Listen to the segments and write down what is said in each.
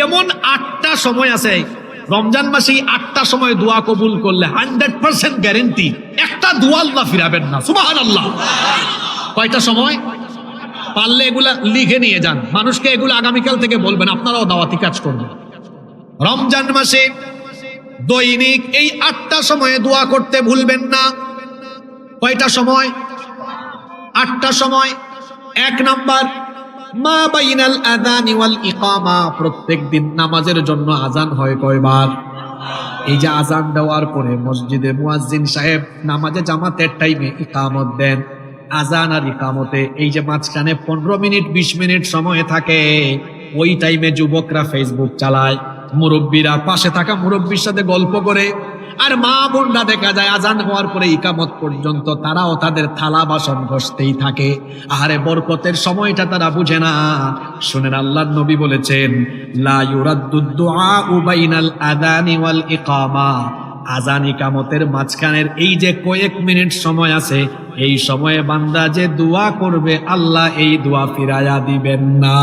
এমন 8টা সময় আছে রমজান মাসে, 8টা সময় দোয়া কবুল করলে 100% গ্যারেন্টি একটা দোয়া আল্লাহ ফিরাবেন না। সুবহানাল্লাহ। কয়টা সময়? পারলে এগুলা লিখে নিয়ে যান, মানুষকে এগুলো আগামীকাল থেকে বলবেন, আপনারাও দাওয়াতি কাজ করবেন। রমজান মাসে দৈনিক এই 8টা সময়ে দোয়া করতে ভুলবেন না। কয়টা সময়? 8টা সময়। 1 নাম্বার, মা বাইনাল আযানি ওয়াল ইকামা, প্রত্যেকদিন নামাজের জন্য আজান হয় কয়বার? এই যে আজান দেওয়ার পরে মসজিদে মুয়াজ্জিন সাহেব নামাজে জামাতের টাইমে ইকামত দেন, আজান আর ইকামতে এই যে মাঝখানে 15 মিনিট 20 মিনিট সময় থাকে, ওই টাইমে যুবকরা ফেসবুক চালায়, মুরব্বীরা পাশে থাকা মুরব্বীর সাথে গল্প করে, আর মা বোনরা দেখা যায় আজান হওয়ার পরে ইকামত পর্যন্ত তারাও তাদের থালা বাসন ঘষতেই থাকে। আরে বরকতের সময়টা তারা বুঝে না। শুনেন, আল্লাহর নবী বলেছেন, লা ইউরাদ্দুদ দুআউ বাইনাল আযানি ওয়াল ইকামা, আজান ইকামতের মাঝখানের এই যে কয়েক মিনিট সময় আছে, এই সময়ে বান্দা যে দোয়া করবে আল্লাহ এই দোয়া ফিরায়া দিবেন না।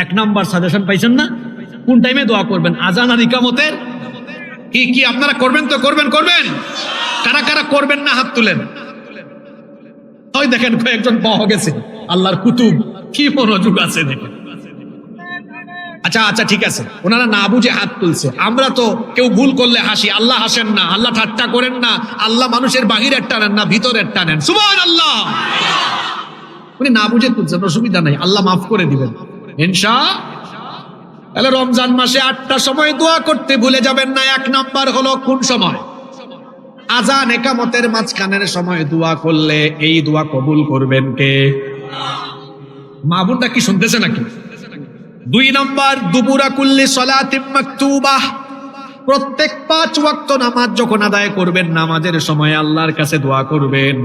1 নাম্বার সাজেশন পাইছেন না? কোন টাইমে দোয়া করবেন? আজান আর ইকামতের। কি আপনারা করবেন তো? করবেন? কারা কারা করবেন না হাত তুলেন। ওই দেখেন কয়েকজন পাওয়া গেছে, আল্লাহর কুতুব, কি মনোযোগ আছে দেখেন। আচ্ছা ঠিক আছে, ওনারা না বুঝে হাত তুলছে। আমরা তো কেউ ভুল করলে হাসি, আল্লাহ হাসেন না, আল্লাহ ঠাট্টা করেন না, আল্লাহ মানুষের বাহিরের টানেন না ভিতরের টানেন। সুবহানাল্লাহ। উনি না বুঝে তুলছেন, অসুবিধা নাই, আল্লাহ মাফ করে দিবেন ইনশাআল্লাহ। তাহলে রমজান মাসে 8টা সময় দোয়া করতে ভুলে যাবেন না। 1 নাম্বার হলো কোন সময়? আজান ইকামতের মাঝখানের সময় দোয়া করলে এই দোয়া কবুল করবেন কে? মা বোনটা কি শুনতেছে নাকি? 2 নাম্বার, দুবুরা কুল্লি সালাতিন মাকতুবাহ, প্রত্যেক 5 ওয়াক্ত নামাজ যখন আদায় করবেন, নামাজের সময় আল্লাহর কাছে দোয়া করবেন।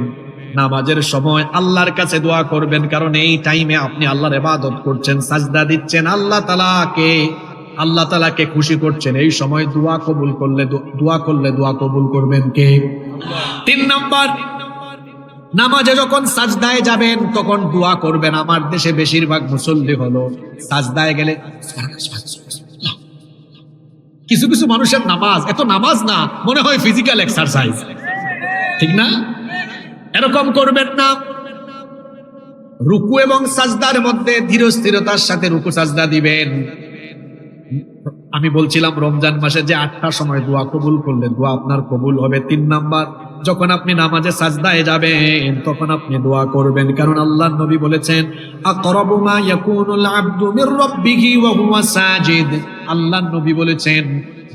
নামাজের সময় আল্লাহর কাছে দোয়া করবেন, কারণ এই টাইমে আপনি আল্লাহর ইবাদত করছেন, সাজদা দিচ্ছেন, আল্লাহ তাআলাকে খুশি করছেন। এই সময় দোয়া কবুল করলে দোয়া কবুল করবেন কে? 3 নাম্বার, নামাজে যখন সাজদায় যাবেন তখন দোয়া করবেন। আমার দেশে বেশিরভাগ মুসল্লি হলো সাজদায় গেলে কিছু কিছু মানুষের নামাজ এত নামাজ না, মনে হয় ফিজিক্যাল এক্সারসাইজ, ঠিক না? এরকম করবেন না। রুকু এবং সাজদার মধ্যে ধীর স্থিরতার সাথে রুকু সাজদা দিবেন। আমি বলছিলাম রমজান মাসে যে 8টা সময় দোয়া কবুল করলে দোয়া আপনার কবুল হবে। 3 নাম্বার, যখন আপনি নামাজে সাজদায় যাবেন তখন আপনি দোয়া করবেন, কারণ আল্লাহর নবী বলেছেন, আকরাবু মা ইয়াকুনুল আবদু মির রাব্বিহি ওয়া হুয়া সাজিদ। আল্লাহর নবী বলেছেন,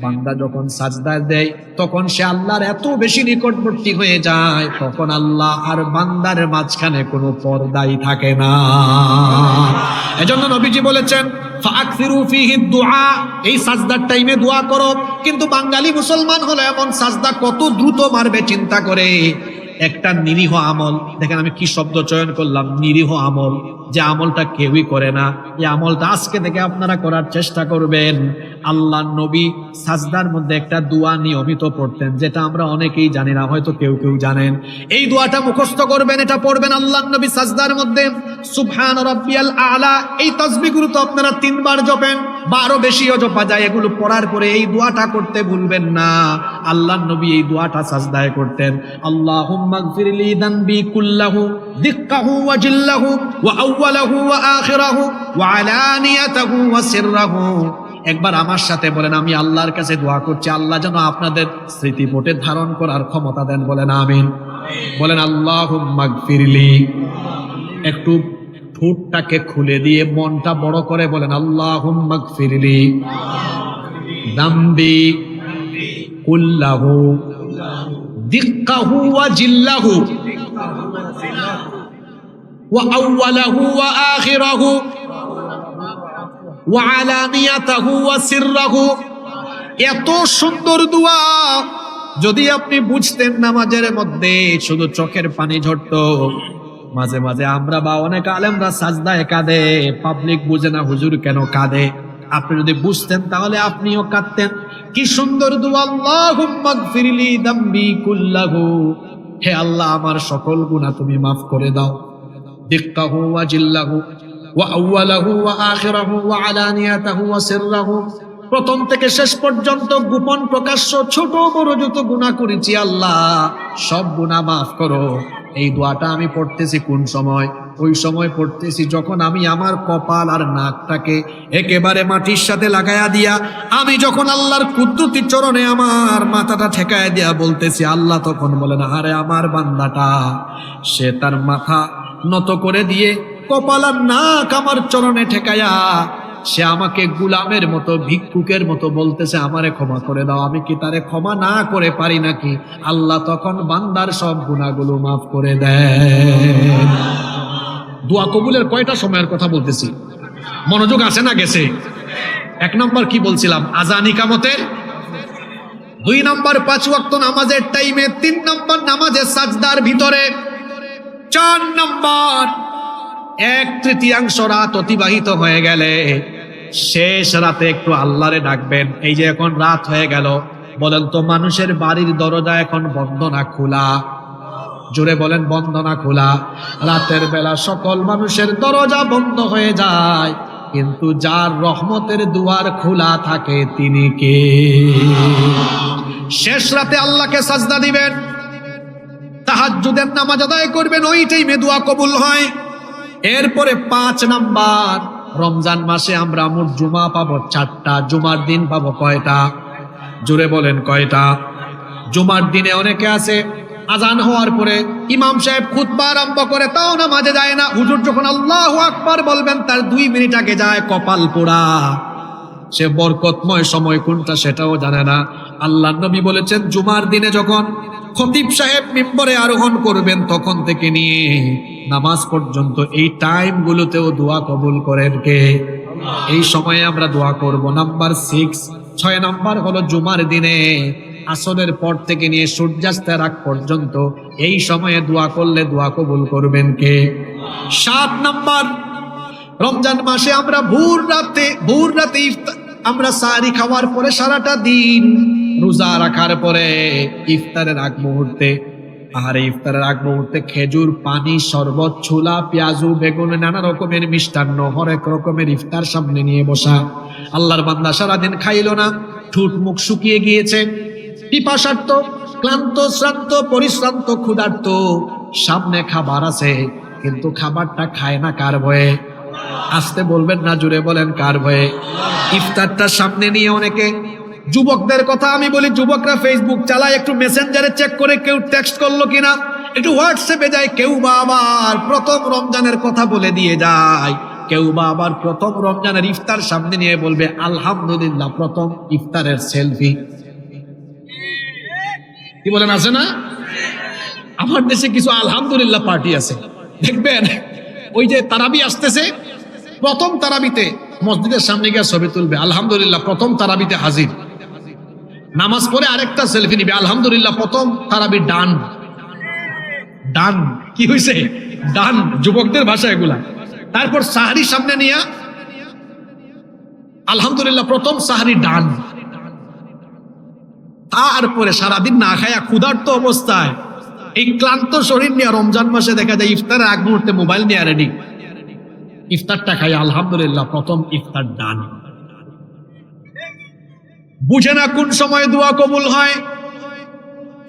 বান্দা যখন সাজদায় দেয় তখন সে আল্লাহর এত বেশি নিকটবর্তী হয়ে যায়, তখন আল্লাহ আর বান্দার মাঝখানে কোনো পর্দাই থাকে না। এজন্য নবীজি বলেছেন, ফাআকসিরু ফীহি দুআ, এই সাজদার টাইমে দোয়া করো। কিন্তু বাঙালি মুসলমান হলো এমন, সাজদা কত দ্রুত মারবে চিন্তা করে। একটা নিরীহ আমল, দেখেন আমি কি শব্দ চয়ন করলাম, নিরীহ আমল, যে আমলটা কেউই করে না, এই আমলটা আজকে থেকে আপনারা করার চেষ্টা করবেন। আল্লাহর নবী সাজদার মধ্যে একটা দোয়া নিয়মিত পড়তেন, যেটা আমরা অনেকেই জানি না, হয়তো কেউ জানেন। এই দোয়াটা মুখস্থ করবেন, এটা পড়বেন আল্লাহর নবী সাজদার মধ্যে। সুবহান রাব্বিয়াল আ'লা, এই তাসবিহগুলো তো আপনারা 3 বার জপেন বা আরো বেশিও জপা যায়। এগুলো পড়ার পরে এই দোয়াটা করতে ভুলবেন না। আল্লাহর নবী এই দোয়াটা সাজদায় করতেন। আল্লাহুম্মা গফিরলি যানবি কুল্লাহু দিক্কাহু ওয়া জিল্লাহু ওয়া আউওয়ালাহু ওয়া আখিরাহু ওয়া আলানিয়াতাহু ওয়া সিররাহু। একবার আমার সাথে বলেন, আমি আল্লাহর কাছে দোয়া করছি, আল্লাহ যেন আপনাদের স্মৃতিপটে ধারণ করার ক্ষমতা দেন। বলেন আমিন। বলেন আল্লাহুম্মা গফিরলি। একটু ঠোঁটটাকে খুলে দিয়ে মনটা বড় করে বলেন, আল্লাহুম্মা গফিরলি যানবি কুল্লাহু দিক্কাহু ওয়া জিল্লাহু ওয়া আউওয়ালাহু ওয়া আখিরাহু ওয়া আলানিয়াতাহু ওয়া সিররাহু। এত সুন্দর দোয়া যদি আপনি বুঝতেন, নামাজের মধ্যে শুধু চোখের পানি ঝরতো। মাঝে মাঝে আমরা বা অনেক আলেমরা সাজদায় কাঁদে, পাবলিক বুঝে না হুজুর কেন কাঁদে। আপনি যদি বুঝতেন তাহলে আপনিও কাঁদতেন। কি সুন্দর দোয়া, আল্লাহুম্মা গফিরলি যানবি কুল্লাহু, হে আল্লাহ আমার সকল গুনাহ তুমি মাফ করে দাও। দিক্কাহু ওয়া জিল্লাহু, ওয়া আউয়ালাহু ওয়া আখিরাহু ওয়া আলানিয়াতাহু ওয়া সিররাহু, প্রথম থেকে শেষ পর্যন্ত গোপন প্রকাশ্য ছোট বড় যত গুনাহ করেছি আল্লাহ সব গুনাহ মাফ করো। এই দোয়াটা আমি পড়তেছি কোন সময়? ওই সময় পড়তেছি যখন আমি আমার কপাল আর নাকটাকে একেবারে মাটির সাথে লাগায়া দিয়া আমি যখন আল্লাহর কুদরতি চরণে আমার মাথাটা ঠেকায় দিয়া বলতেছি আল্লাহ, তখন বলেন আরে আমার বান্দাটা, সে তার মাথা নত করে দিয়ে কপাল আর নাক আমার চরণে ঠেকায়া সে আমাকে গুলামের মতো ভিক্ষুকের মতো বলতেছে আমারে ক্ষমা করে দাও। আমি কি তারে ক্ষমা না করে পারি নাকি? আল্লাহ তখন বান্দার সব গুনাহগুলো মাফ করে দেন। দোয়া কবুলের কয়টা সময়ের কথা বলতেছি, মনোযোগ আছে না গেছে? 1 নম্বর কি বলছিলাম? আযান ইকামতের, 2 নম্বর 5 ওয়াক্ত নামাজের টাইমে, 3 নম্বর নামাজের সাজদার ভিতরে, 4 নম্বর 1/3 রাত অতিবাহিত হয়ে গেলে শেষ রাতে একটু আল্লাহরে ডাকবেন। এই যে এখন রাত হয়ে গেল, বলেন তো মানুষের বাড়ির দরজা এখন বন্ধ না খোলা? জোরে বলেন, বন্ধ না খোলা? রাতের বেলা সকল মানুষের দরজা বন্ধ হয়ে যায়, কিন্তু যার রহমতের দুয়ার খোলা থাকে তিনি কে? শেষ রাতে আল্লাহকে সাজদা দিবেন, তাহাজ্জুদের নামাজ আদায় করবেন, ওই টাইমে দোয়া কবুল হয়। এরপরে 5 নাম্বার, রমজান মাসে আমরা মোট জুমা পাবো 4টা। জুমার দিন পাবো কয়টা? জোরে বলেন কয়টা? জুমার দিনে অনেকে আছে আজান হওয়ার পরে ইমাম সাহেব খুতবা আরম্ভ করে, তাও নামাজে যায় না। হুজুর যখন আল্লাহু আকবার বলবেন তার 2 মিনিট আগে যায়, কপাল পোড়া। সে বরকতময় সময় কোনটা সেটাও জানে না। আল্লাহর নবী বলেছেন জুমার দিনে যখন খতিব সাহেব মিম্বরে আরোহণ করবেন তখন থেকে নিয়ে নামাজ পর্যন্ত এই টাইমগুলোতেও দোয়া কবুল করেন কে? এই সময়ে আমরা দোয়া করব। নাম্বার 6 নাম্বার হলো জুমার দিনে আসরের পর থেকে নিয়ে সূর্যাস্তের আগ পর্যন্ত এই সময়ে দোয়া করলে দোয়া কবুল করবেন কে? 7 নাম্বার, রমজান মাসে আমরা ভোর রাতে আমরা সাহারি খাওয়ার পরে সারাটা দিন রোজা রাখার পরে ইফতারের আগ মুহূর্তে, ইফতারের আগ মুহূর্তে খেজুর, পানি, শরবত, ছোলা, পেঁয়াজু, বেগুন, নানা রকমের মিষ্টান্ন, হরেক রকমের ইফতার সামনে নিয়ে বসা। আল্লাহর বান্দা সারাদিন খাইলো না, ঠোঁট মুখ শুকিয়ে গিয়েছে, পিপাসার্ত, ক্লান্ত, শ্রান্ত, পরিশ্রান্ত, ক্ষুধার্ত, সামনে খাবার আছে কিন্তু খাবারটা খায় না কার ভয়ে? আসতে বলবেন না, জুড়ে বলেন কার ভয়ে? ইফতারটা সামনে নিয়ে অনেকে, যুবকদের কথা আমি বলি, যুবকরা ফেসবুক চালায়, একটু মেসেঞ্জারে চেক করে কেউ টেক্সট করলো কিনা, একটু হোয়াটসঅ্যাপে যায়, কেউ বা আবার প্রথম রমজানের কথা বলে দিয়ে যায়, কেউ বা আবার প্রথম রমজানের ইফতার সামনে নিয়ে বলবে আলহামদুলিল্লাহ, প্রথম ইফতারের সেলফি। কি বলেন, আছে না? আমার দেশে কিছু আলহামদুলিল্লাহ পার্টি আছে, দেখবেন ওই যে তারাবি আসতেছে, প্রথম তারাবিতে মসজিদের সামনে গিয়ে ছবি তুলবে, আলহামদুলিল্লাহ প্রথম তারাবিতে হাজির। নামাজ পড়ে আরেকটা সেলফি নিবে, আলহামদুলিল্লাহ প্রথম তারাবি ডান। ডান কি হয়েছে? ডান, যুবকদের ভাষা এগুলা। তারপর সাহারি সামনে নিয়ে আলহামদুলিল্লাহ প্রথম সাহারি ডান। তারপরে সারাদিন না খায়া ক্ষুধার্ত অবস্থায় এই ক্লান্ত শরীর নিয়ে রমজান মাসে দেখা যায় ইফতারের আগ মুহূর্তে মোবাইল নিয়ে রেডি, ইফতারটা খাই আলহামদুলিল্লাহ প্রথম ইফতার ডান। বুঝে না কোন সময় দোয়া কবুল হয়।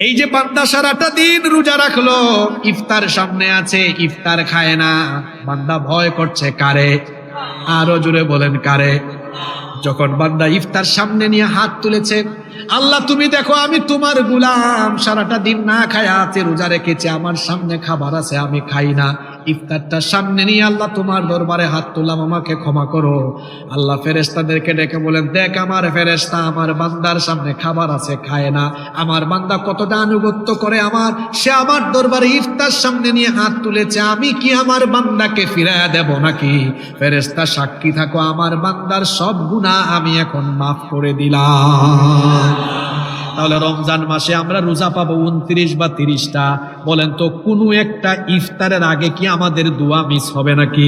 এই যে বান্দা সারাটা দিন রোজা রাখলো, ইফতার সামনে আছে, ইফতার খায় না, বান্দা ভয় করছে কারে? আরো জোরে বলেন কারে? যখন বান্দা ইফতার সামনে নিয়ে হাত তুলেছে, আল্লাহ তুমি দেখো আমি তোমার গোলাম, সারাটা দিন না খায়া আছে, রোজা রেখেছে, আমার সামনে খাবার আছে আমি খাই না, ইফতারটা সামনে নিয়ে আল্লাহ তোমার দরবারে হাত তুললাম, আমাকে ক্ষমা করো। আল্লাহ ফেরেশতাদেরকে ডেকে বলেন, দেখ আমার ফেরেশতা, আমার বান্দার সামনে খাবার আছে, খায় না, আমার বান্দা কতটা আনুগত্য করে আমার, সে আমার দরবারে ইফতার সামনে নিয়ে হাত তুলেছে, আমি কি আমার বান্দাকে ফিরাইয়া দেব নাকি? ফেরেশতা সাক্ষী থাকো, আমার বান্দার সব গুনাহ আমি এখন মাফ করে দিলাম। তাহলে রমজান মাসে আমরা রোজা পাবো 29 বা 30টা। বলেন তো কোনো একটা ইফতারের আগে কি আমাদের দোয়া মিস হবে নাকি?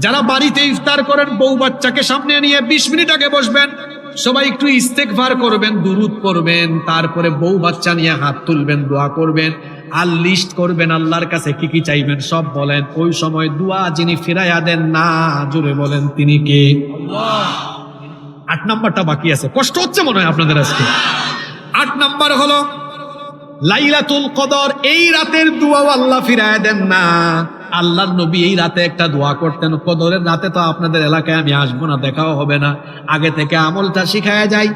যারা বাড়িতে ইফতার করেন, বউ বাচ্চাকে সামনে নিয়ে 20 মিনিট আগে বসবেন, সবাই একটু ইস্তেগফার করবেন, দুরূদ পড়বেন, তারপরে বউ বাচ্চা নিয়ে হাত তুলবেন, দোয়া করবেন, আর লিস্ট করবেন আল্লাহর কাছে কি কি চাইবেন সব বলেন। ওই সময় দোয়া যিনি ফিরাইয়া দেন না, জোরে বলেন তিনি কে? 8 নাম্বারটা বাকি আছে, কষ্ট হচ্ছে মনে হয় আপনাদের আজকে। 8 নাম্বার হলো লাইলাতুল কদর। এই রাতের দোয়াও আল্লাহ ফিরাইয়া দেন না। আল্লাহর নবী এই রাতে একটা দোয়া করতেন। কদরের রাতে তো আপনাদের এলাকায় আমি আসবো না, দেখাও হবে না, আগে থেকে আমলটা শিখায়া যাই।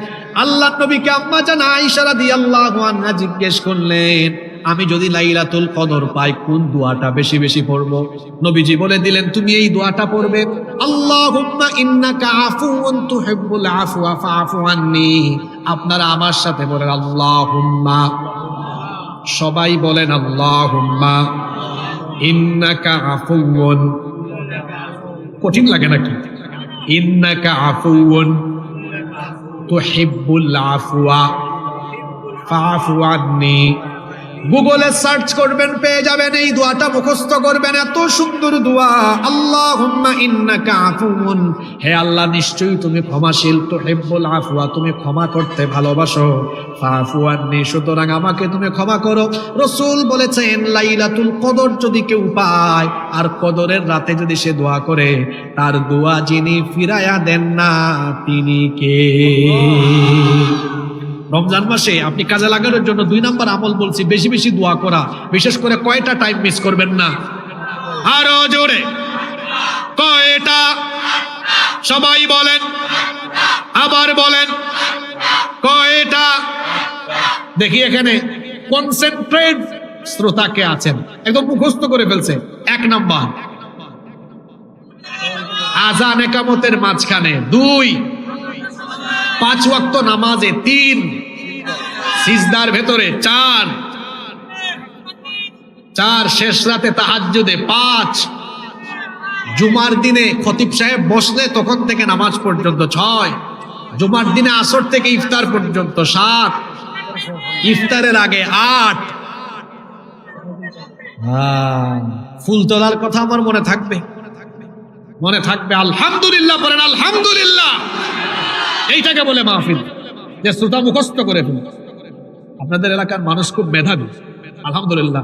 আল্লাহর নবীকে আম্মা জান আয়েশা রাদিয়াল্লাহু আনহা জিজ্ঞেস করলেন, আমি যদি লাইলাতুল কদর পাই কোন দোয়াটা বেশি বেশি পড়বো? নবীজি বলে দিলেন, তুমি এই দোয়াটা পড়বে, আল্লাহুম্মা ইন্নাকা আফুউন তুহিব্বুল আফওয়া ফাআফু আন্নী। আপনারা আমার সাথে বলেন আল্লাহুম্মা, সবাই বলেন আল্লাহুম্মা ইন্নাকা আফুউন। কঠিন লাগে নাকি? ইন্নাকা আফুউন তুহিব্বুল আফওয়া ফাআফু আন্নী। গুগলে সার্চ করবেন, পেয়ে যাবেন, এই দোয়াটা মুখস্থ করবেন। এত সুন্দর দোয়া, আল্লাহুম্মা ইন্নাকা আফুউন, হে আল্লাহ নিশ্চয়ই তুমি ক্ষমাশীল, তুহিব্বুল আফওয়া তুমি ক্ষমা করতে ভালোবাসো, ফাআফু আন্নী সুতরাং আমাকে তুমি ক্ষমা করো। রাসূল বলেছেন লাইলাতুল কদর যদি কেউ পায় আর কদরের রাতে যদি সে দোয়া করে, তার দোয়া যিনি ফিরাইয়া দেন না তিনি কে? রমজান মাসে আপনি কাজে লাগানোর জন্য 2 নাম্বার আমল বলছি, বেশি বেশি দোয়া করা। বিশেষ করে কয়টা টাইম মিস করবেন না? আরো জোরে কয়টা? সবাই বলেন, আবার বলেন কয়টা? দেখি এখানে কনসেন্ট্রেট শ্রোতা কে আছেন, একদম মুখস্থ করে ফেলছে। 1 নাম্বার আযান একামতের মাঝখানে, 2 5 ওয়াক্ত নামাজে, 3 সিজদার ভেতরে, 4 শেষ রাতে তাহাজ্জুদে, 5 জুমার দিনে খতিব সাহেব বসলে তখন থেকে নামাজ পর্যন্ত, 6 জুমার দিনে আসর থেকে ইফতার পর্যন্ত, 7 ইফতারের আগে, 8 ফুল তোলার কথা আমার মনে থাকবে, মনে থাকবে। আলহামদুলিল্লাহ বলেন, আলহামদুলিল্লাহ। এইটাকে বলে মাহফিল, যে শ্রোতা মুখস্থ করে ফেলে। আপনাদের এলাকার মানুষ খুব মেধাবী, আলহামদুলিল্লাহ।